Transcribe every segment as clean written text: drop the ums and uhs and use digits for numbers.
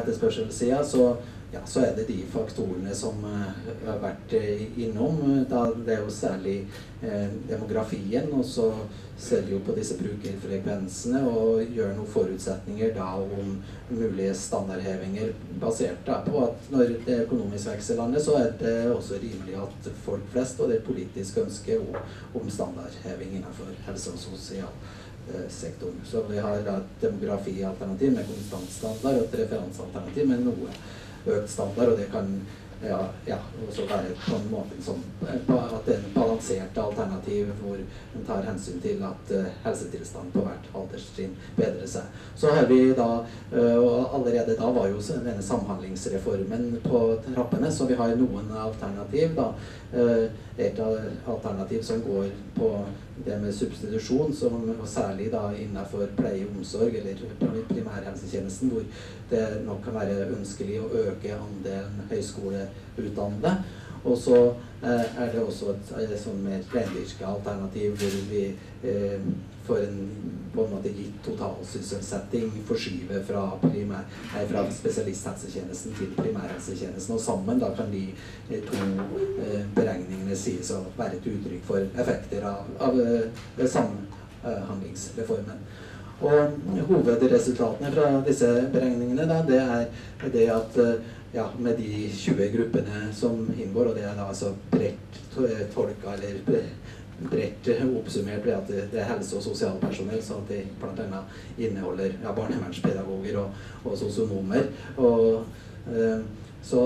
etterspørselssiden, så det de faktorene som har vært innom. Det jo særlig demografien, og så ser vi jo på disse brukerfrekvensene og gjør noen forutsetninger da om mulige standardhevinger basert da på at når det er økonomisk vekst i landet, så det også rimelig at folk flest og det politisk ønske om standardheving innenfor helse- og sosialsektoren. Så vi har da et demografialternativ med konstant standard og et referansealternativ med noe økt standard, og det kan også være på en måte som at det en balansert alternativ hvor en tar hensyn til at helsetilstanden på hvert alderstrinn bedrer seg. Så har vi da, og allerede da var jo denne samhandlingsreformen på trappene, så vi har noen alternativ da. Et alternativ som går på det med substitusjon, som særlig da innenfor pleie og omsorg eller primærhelsetjenesten, hvor det nok kan være ønskelig å øke andelen høyskoleutdannede. Og så det også et sånn mer rendyrkealternativ hvor vi for på en måte gitt totalsysselsetting forskyve fra spesialisthelsetjenesten til primærhelsetjenesten, og sammen da kan de to beregningene sies å være et uttrykk for effekter av samhandlingsreformen. Og hovedresultatene fra disse beregningene da, det det at med de 20 gruppene som inngår, og det da altså bredt tolka eller bredt oppsummert ved at det helse- og sosialpersonell, så at de blant annet inneholder barnevernspedagoger og sosionomer. Så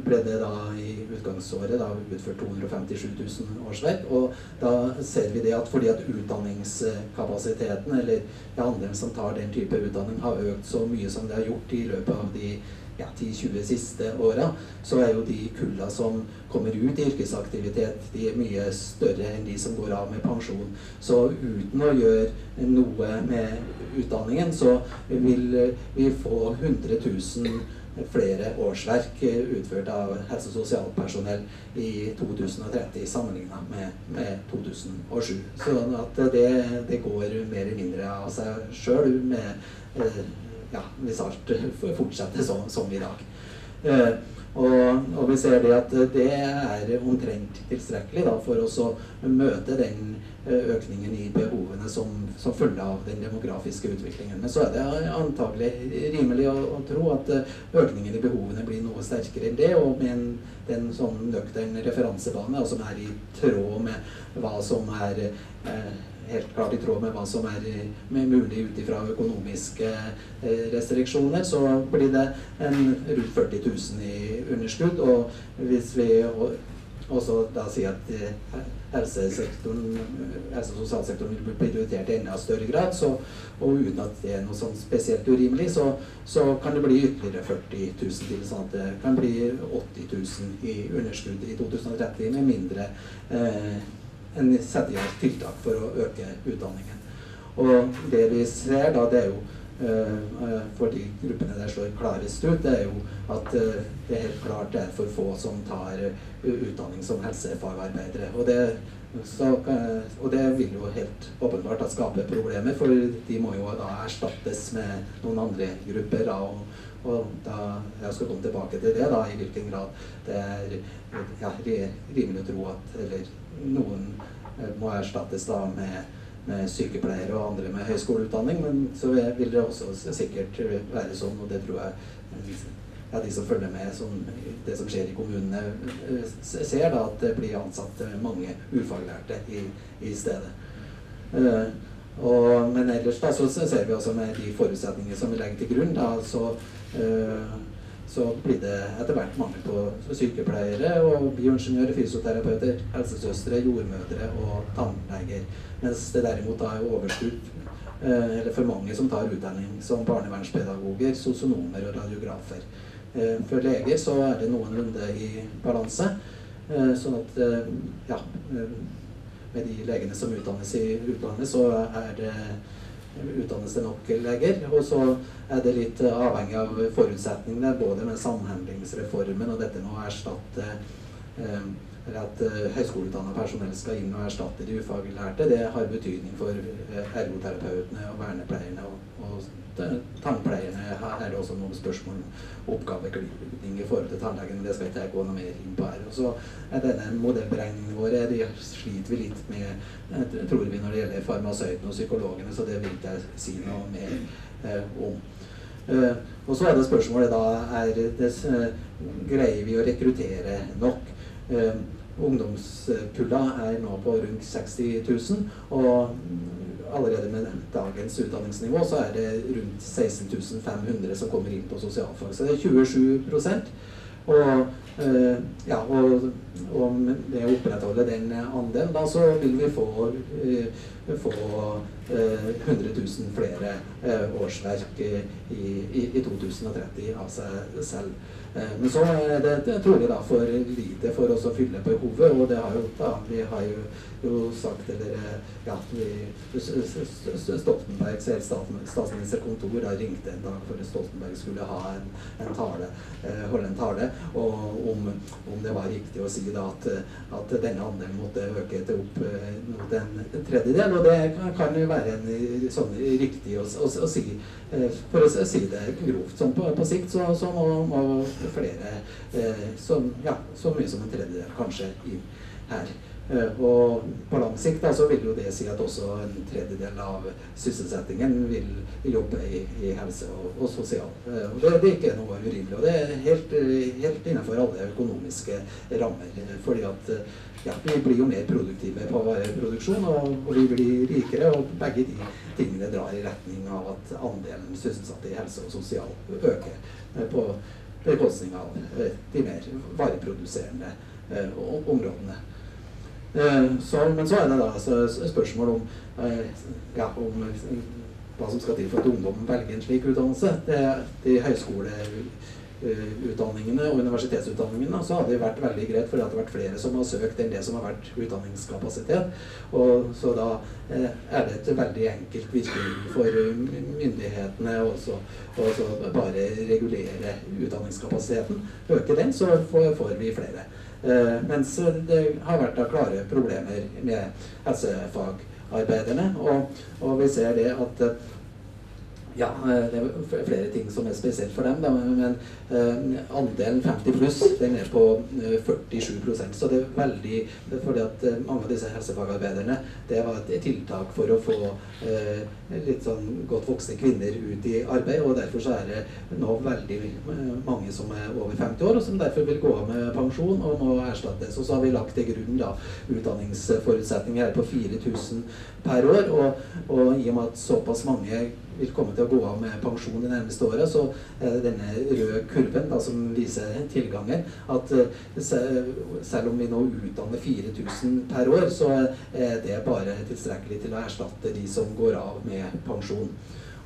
ble det da i utgangsåret da utført 257 000 årsverk, og da ser vi det at fordi at utdanningskapasiteten, eller andelen som tar den type utdanning, har økt så mye som det har gjort i løpet av de 10-20 siste årene, så jo de kullene som kommer ut i yrkesaktivitet, de mye større enn de som går av med pensjon. Så uten å gjøre noe med utdanningen, så vil vi få 100 000 flere årsverk utført av helse- og sosialpersonell i 2030 sammenlignet med 2007. Så at det går mer eller mindre av seg selv med hvis alt fortsetter som i dag. Og vi ser det at det omtrent tilstrekkelig da, for oss å møte den økningen i behovene som følge av den demografiske utviklingen. Men så det antagelig rimelig å tro at økningen i behovene blir noe sterkere enn det, og med en sånn nøktern referansebane, som i tråd med hva som helt klart i tråd med hva som mulig ut ifra økonomiske restriksjoner, så blir det rundt 40 000 i underskudd. Og hvis vi også da sier at helse- og sosialsektoren vil bli prioritert i enda større grad, og uten at det noe sånn spesielt urimelig, så kan det bli ytterligere 40 000 til, sånn at det kan bli 80 000 i underskudd i 2030, med mindre en setter i verk tiltak for å øke utdanningen. Og det vi ser da, det jo for de gruppene der slår klarest ut, det jo at det helt klart for få som tar utdanning som helsefagarbeidere. Og det vil jo helt åpenbart skape problemer, for de må jo da erstattes med noen andre grupper da, og da jeg skal komme tilbake til det da, i hvilken grad det rimelig å tro at noen må erstattes da med sykepleiere og andre med høyskoleutdanning, men så vil det også sikkert være sånn, og det tror jeg de som følger med det som skjer i kommunene ser da, at det blir ansatt mange ufaglærte i stedet. Men ellers da, så ser vi også med de forutsetninger som vi legger til grunn da, så blir det etter hvert mangel på sykepleiere og bioingeniører, fysioterapeuter, helsesøstre, jordmødre og tannleger. Mens det derimot da overskudd, eller for mange som tar utdanning som barnevernspedagoger, sosionomer og radiografer. For leger så det noenlunde i balanse, sånn at med de legene som utdannes i utlandet, så utdannes det nok leger, og så det litt avhengig av forutsetningene, både med samhandlingsreformen og dette med å erstatte at høyskoleutdannet personell skal inn og erstatte de ufaglærte, det har betydning for ergoterapeutene og vernepleierne og tannpleierne. Her er det også noen spørsmål om oppgaveglidning i forhold til tannlegen, men det skal ikke jeg gå noe mer inn på her. Og så er denne modellberegningen våre, de sliter vi litt med, tror vi, når det gjelder farmasøytene og psykologene, så det vil ikke jeg si noe mer om. Og så er det spørsmålet da, greier vi å rekruttere nok? Ungdomspulla er nå på rundt 60 000, og allerede med dagens utdanningsnivå så er det rundt 16 500 som kommer inn på sosialfag, så det er 27%. Og om det opprettholder den andelen, da, så vil vi få 100 000 flere årsverk i 2030 av seg selv. Men så er det trolig da for lite for oss å fylle behovet, og det har jo da, vi har jo sagt, eller ja, Stoltenberg, statsminister kontor, da ringte en dag for Stoltenberg skulle ha holde en tale, og om det var riktig å si da at denne andelen måtte øke til opp mot en tredjedel, og det kan jo være en sånn riktig å si, for å si det grovt, sånn på sikt så må flere, så mye som en tredjedel kanskje inn her. Og på lang sikt da, så vil jo det si at også en tredjedel av sysselsettingen vil jobbe i helse og sosial. Og det er ikke noe urimelig, og det er helt innenfor alle økonomiske rammer, fordi at vi blir jo mer produktive på vareproduksjon, og vi blir rikere, og begge de tingene drar i retning av at andelen sysselsatte i helse og sosial øker på bekostning av de mer vareproduserende områdene. Men så er det da spørsmål om hva som skal til for at ungdom velger en slik utdannelse. De høyskoleutdanningene og universitetsutdanningene så hadde det vært veldig greit, fordi det hadde vært flere som har søkt enn det som har vært utdanningskapasitet. Og så da er det et veldig enkelt virkemiddel for myndighetene også bare regulere utdanningskapasiteten. Øke den, så får vi flere. Mens det har vært da klare problemer med helsefagarbeiderne, og vi ser det at det er flere ting som er spesielt for dem, da, men andelen 50 pluss, den er på 47%, så det er veldig, fordi at mange av disse helsefagarbeiderne, det var et tiltak for å få litt sånn godt voksne kvinner ut i arbeid, og derfor så er det nå veldig mange som er over 50 år, og som derfor vil gå av med pensjon og må erstattes. Og så har vi lagt til grunn da utdanningsforutsetninger her på 4 000 per år, og i og med at såpass mange vil komme til å gå av med pensjon de nærmeste året, så er det denne røde kurven da, som viser tilgangen, at selv om vi nå utdanner 4 000 per år, så er det bare tilstrekkelig til å erstatte de som går av med pensjon.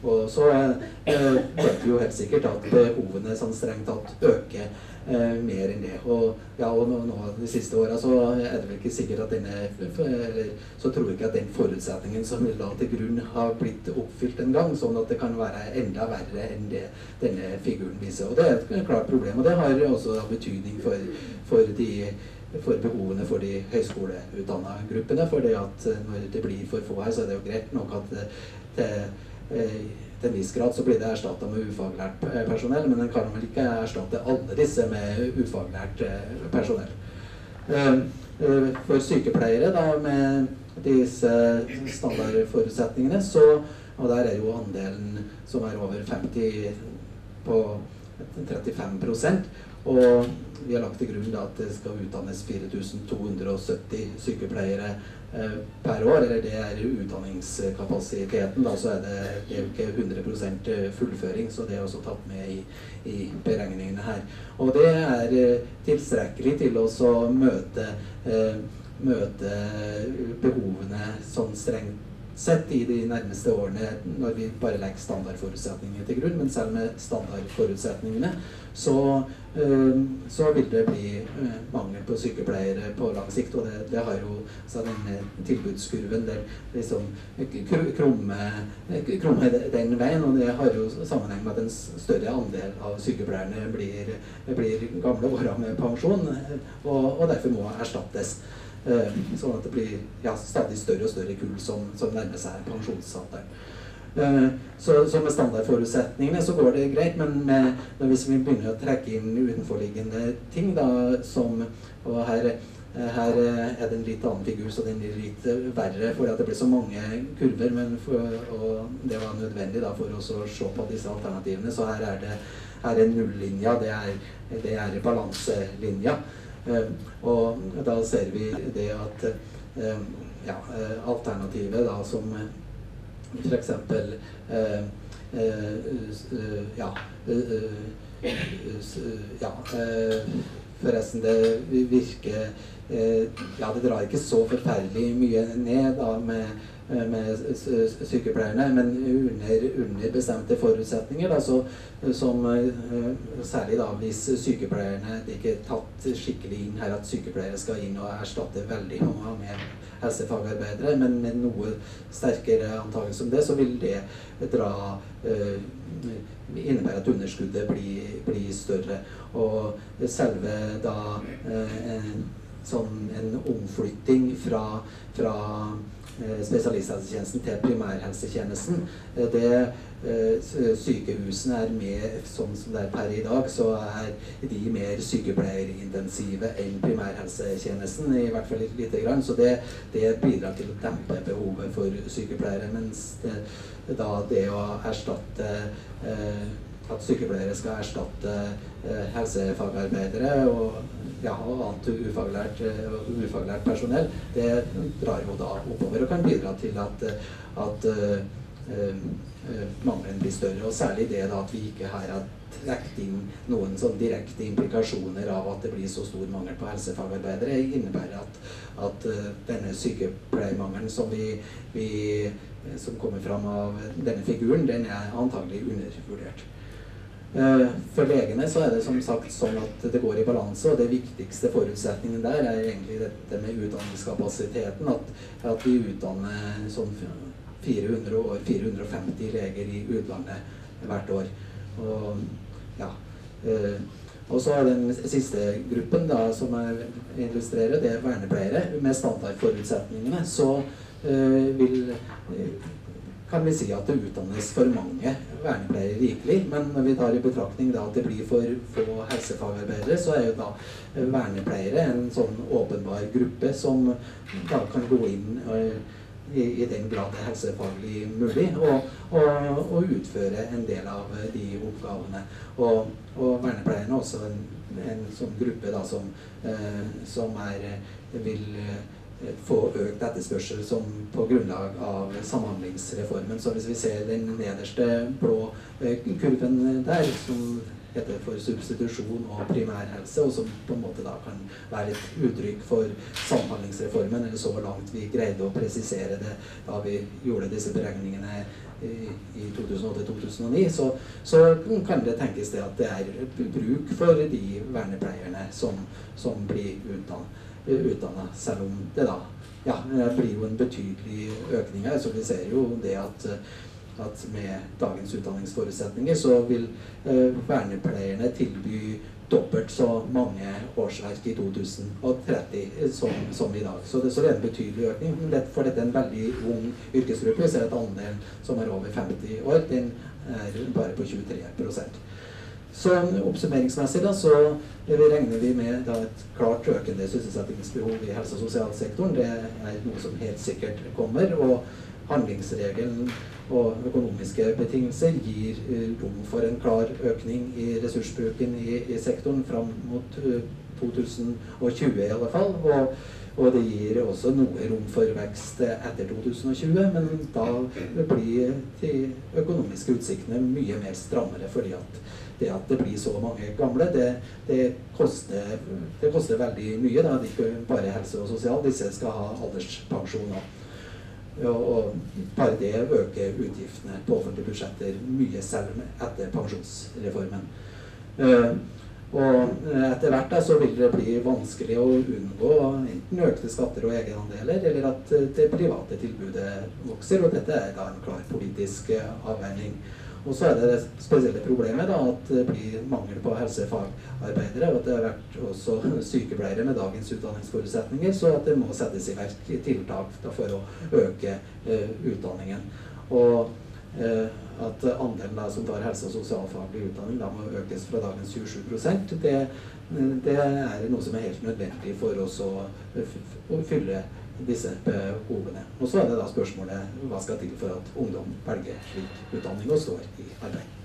Og så vet vi jo helt sikkert at behovene sånn strengt tatt øker mer enn det. Og nå de siste årene så er det vel ikke sikkert at så tror jeg ikke at den forutsetningen som vi la til grunn har blitt oppfylt en gang, sånn at det kan være enda verre enn det denne figuren viser. Og det er et klart problem, og det har også betydning for behovene for de høyskoleutdannede gruppene, for det at når det blir for få her, så er det jo greit nok at til en viss grad så blir det erstattet med ufaglært personell, men den kan vel ikke erstatte alle disse med ufaglært personell. For sykepleiere da, med disse standardforutsetningene, og der er jo andelen som er over 50 på 35%, og vi har lagt til grunn da, at det skal utdannes 4270 sykepleiere per år, eller det er utdanningskapasiteten, da, så er det jo ikke 100% fullføring, så det er også tatt med i beregningene her. Og det er tilstrekkelig til å møte behovene sånn strengt sett i de nærmeste årene når vi bare legger standardforutsetninger til grunn, men selv med standardforutsetningene så vil det bli mangel på sykepleiere på lang sikt, og det har jo så denne tilbudskurven der liksom krumme den veien, og det har jo sammenheng med at en større andel av sykepleierne blir gamle og går av med pensjon, og derfor må erstattes. Sånn at det blir stadig større og større kull som nærmer seg pensjonsalderen. Så med standardforutsetningene så går det greit, men hvis vi begynner å trekke inn utenforliggende ting da, og her er det en litt annen figur, så den blir litt verre, fordi at det blir så mange kurver, og det var nødvendig da for oss å se på disse alternativene, så her er nullinja, det er balanselinja. Og da ser vi det at alternativet da som for eksempel forresten det virker det drar ikke så forferdelig mye ned da med sykepleierne, men under bestemte forutsetninger da, som særlig da hvis sykepleierne, det er ikke tatt skikkelig inn her at sykepleiere skal inn og erstatte veldig mange helsefagarbeidere, men med noe sterkere antagelse om det, så vil det innebære at underskuddet blir større, og selve da en omflytting fra spesialisthelsetjenesten til primærhelsetjenesten. Sykehusene er med, sånn som det er per i dag, så er de mer sykepleierintensive enn primærhelsetjenesten, i hvert fall lite grann, så det bidrar til å dempe behovet for sykepleiere, mens det å erstatte at sykepleiere skal erstatte helsefagarbeidere og annet ufaglært personell, det drar jo da oppover og kan bidra til at mangelen blir større, og særlig det da at vi ikke her har trekt inn noen sånn direkte implikasjoner av at det blir så stor mangel på helsefagarbeidere, innebærer at denne sykepleiermangelen som kommer fram av denne figuren, den er antagelig undervurdert. For legene så er det som sagt sånn at det går i balanse, og det viktigste forutsetningen der er egentlig dette med utdanningskapasiteten, at vi utdanner sånn 450 leger i utlandet hvert år. Og så er den siste gruppen da, som jeg illustrerer, det er vernepleiere. Med standardforutsetningene så kan vi si at det utdannes for mange vernepleiere rikelig, men når vi tar i betraktning da at det blir for få helsefagarbeidere, så er jo da vernepleiere en sånn åpenbar gruppe som da kan gå inn i den grad det er helsefaglig mulig, og utføre en del av de oppgavene. Og vernepleierne er også en sånn gruppe da, som vil få økt etterspørsel på grunnlag av samhandlingsreformen. Så hvis vi ser den nederste blå kurven der, som heter for substitusjon og primærhelse, og som på en måte da kan være et uttrykk for samhandlingsreformen, eller så langt vi greide å presisere det da vi gjorde disse beregningene i 2008-2009, så kan det tenkes det at det er bruk for de vernepleierne som blir utdannet, selv om det da blir jo en betydelig økning her, så vi ser jo det at med dagens utdanningsforutsetninger så vil vernepleierne tilby dobbelt så mange årsverk i 2030 som i dag. Så det er en betydelig økning, for dette er en veldig ung yrkesgruppe. Vi ser at andelen som er over 50 år, den er bare på 23%. Så oppsummeringsmessig da, så regner vi med da et klart økende sysselsettingsbehov i helse- og sosialsektoren. Det er noe som helt sikkert kommer, og handlingsregelen og økonomiske betingelser gir rom for en klar økning i ressursbruken i sektoren fram mot 2020 i alle fall, og det gir også noe rom for vekst etter 2020, men da blir de økonomiske utsiktene mye mer strammere, fordi at det blir så mange gamle, det koster veldig mye, da. Det er ikke bare helse og sosial, disse skal ha alderspensjon også. og bare det øker utgiftene på offentlige budsjetter mye selv etter pensjonsreformen. Og etter hvert da, så vil det bli vanskelig å unngå enten økte skatter og egenandeler, eller at det private tilbudet vokser, og dette er da en klar politisk avveining. Og så er det spesielle problemet da, at det blir mangel på helsefagarbeidere, og at det har vært også sykepleiere med dagens utdanningsforutsetninger, så at det må settes i verk tiltak da, for å øke utdanningen. Og at andelen da, som tar helse- og sosialfaglig utdanning da, må økes fra dagens 27%, det er noe som er helt nødvendig for oss å fylle disse behovene. Og så er det da spørsmålet hva skal til for at ungdom velger slik utdanning og står i arbeid.